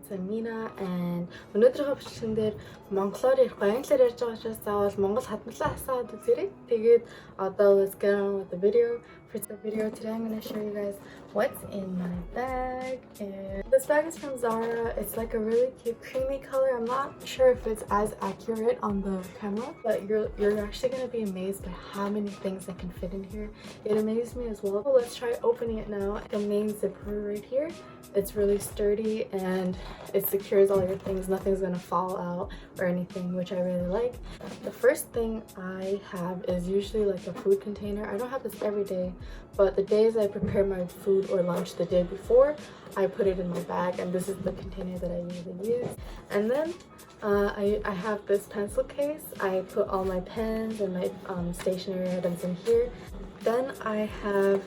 guys, I'm Mina and өнөөдрийнхөө бичлэгэн дээр монголоор ярихгүй англиар ярьж байгаа учраас заавал монгол хадгалаа асаад үзээрэй. Тэгээд одоо let's get on with the video. For the video today I'm going to show you guys what's in my bag. And this bag is from Zara. It's like a really cute creamy color. I'm not sure if it's as accurate on the camera, but you're actually going to be amazed by how many things I can fit in here. It amazed me as well. So let's try opening it now. The main zipper right here. It's really sturdy and it secures all your things. Nothing's gonna fall out or anything, which I really like. The first thing I have is usually like a food container. I don't have this every day, but the days I prepare my food or lunch the day before, I put it in my bag, and this is the container that I usually use. And then I have this pencil case. I put all my pens and my stationery items in here. Then I have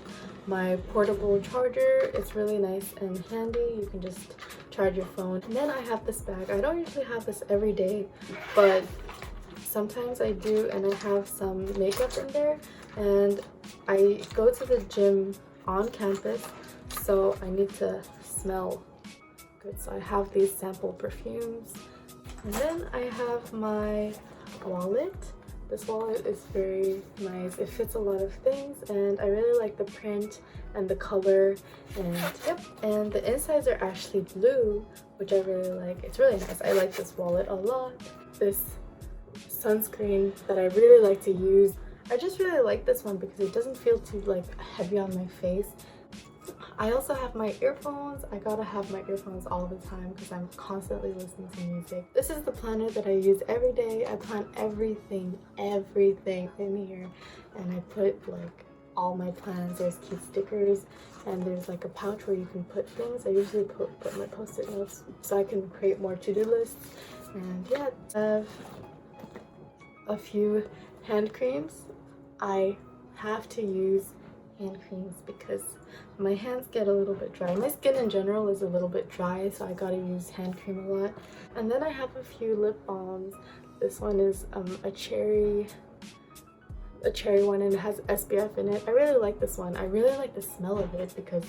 my portable charger. It's really nice and handy. You can just charge your phone. And then I have this bag. I don't usually have this every day, but sometimes I do, and I have some makeup in there. And I go to the gym on campus, so I need to smell good. So I have these sample perfumes. And then I have my wallet. This wallet is very nice. It fits a lot of things, and I really like the print and the color, and yep. And the insides are actually blue, which I really like. It's really nice. I like this wallet a lot. This sunscreen that I really like to use. I just really like this one because it doesn't feel too like heavy on my face. I also have my earphones. I gotta have my earphones all the time because I'm constantly listening to music. This is the planner that I use every day. I plan everything in here, and I put like all my plans. There's cute stickers, and there's like a pouch where you can put things. I usually put my post-it notes so I can create more to-do lists. And yeah, I have a few hand creams. I have to use hand creams because my hands get a little bit dry. My skin in general is a little bit dry, so I gotta use hand cream a lot. And then I have a few lip balms. This one is a cherry one, and it has SPF in it. I really like this one. I really like the smell of it because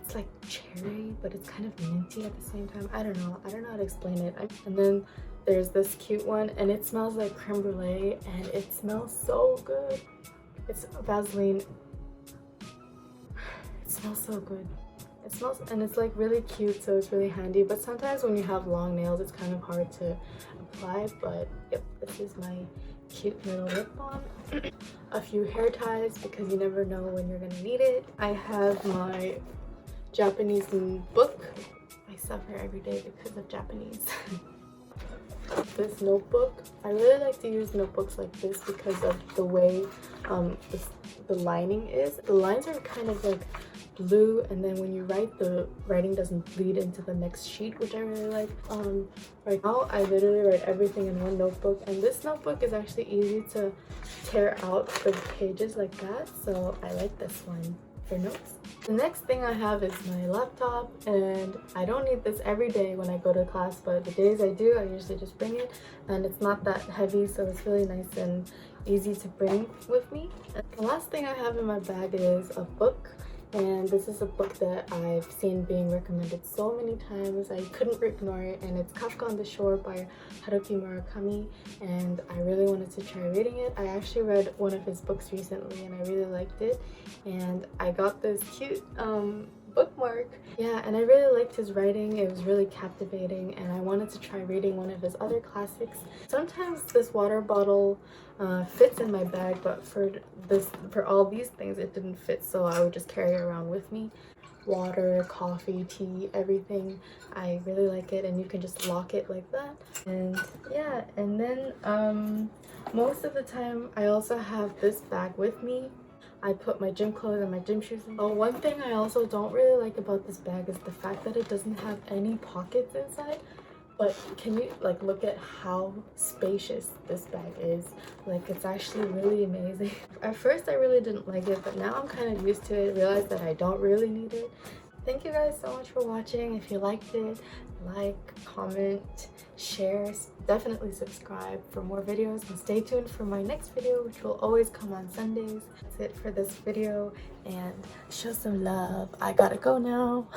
it's like cherry, but it's kind of minty at the same time. I don't know how to explain it. And then there's this cute one, and it smells like creme brulee, and it smells so good. It's Vaseline. It smells so good. It smells, and it's like really cute, so it's really handy. But sometimes when you have long nails, it's kind of hard to apply. But yep, this is my cute little lip balm. A few hair ties because you never know when you're gonna need it. I have my Japanese book. I suffer every day because of Japanese. This notebook. I really like to use notebooks like this because of the way the lining is. The lines are kind of like blue, and then when you write, the writing doesn't bleed into the next sheet, which I really like. Right now I literally write everything in one notebook, and this notebook is actually easy to tear out the pages like that, so I like this one for notes. The next thing I have is my laptop, and I don't need this every day when I go to class, but the days I do, I usually just bring it, and it's not that heavy, so it's really nice and easy to bring with me. And the last thing I have in my bag is a book, and this is a book that I've seen being recommended so many times. I couldn't ignore it, and it's Kafka on the Shore by Haruki Murakami, and I really wanted to try reading it. I actually read one of his books recently, and I really liked it, and I got this cute bookmark. Yeah, and I really liked his writing. It was really captivating, and I wanted to try reading one of his other classics. Sometimes this water bottle fits in my bag, but for all these things it didn't fit, so I would just carry it around with me. Water, coffee, tea, everything. I really like it, and you can just lock it like that. And yeah, and then most of the time I also have this bag with me. I put my gym clothes and my gym shoes in. Oh, one thing I also don't really like about this bag is the fact that it doesn't have any pockets inside. But can you like look at how spacious this bag is? Like, it's actually really amazing. At first I really didn't like it, but now I'm kind of used to it. Realize that I don't really need it. Thank you guys so much for watching. If you liked it, like, comment, share, definitely subscribe for more videos, and stay tuned for my next video, which will always come on Sundays. That's it for this video, and show some love. I gotta go now.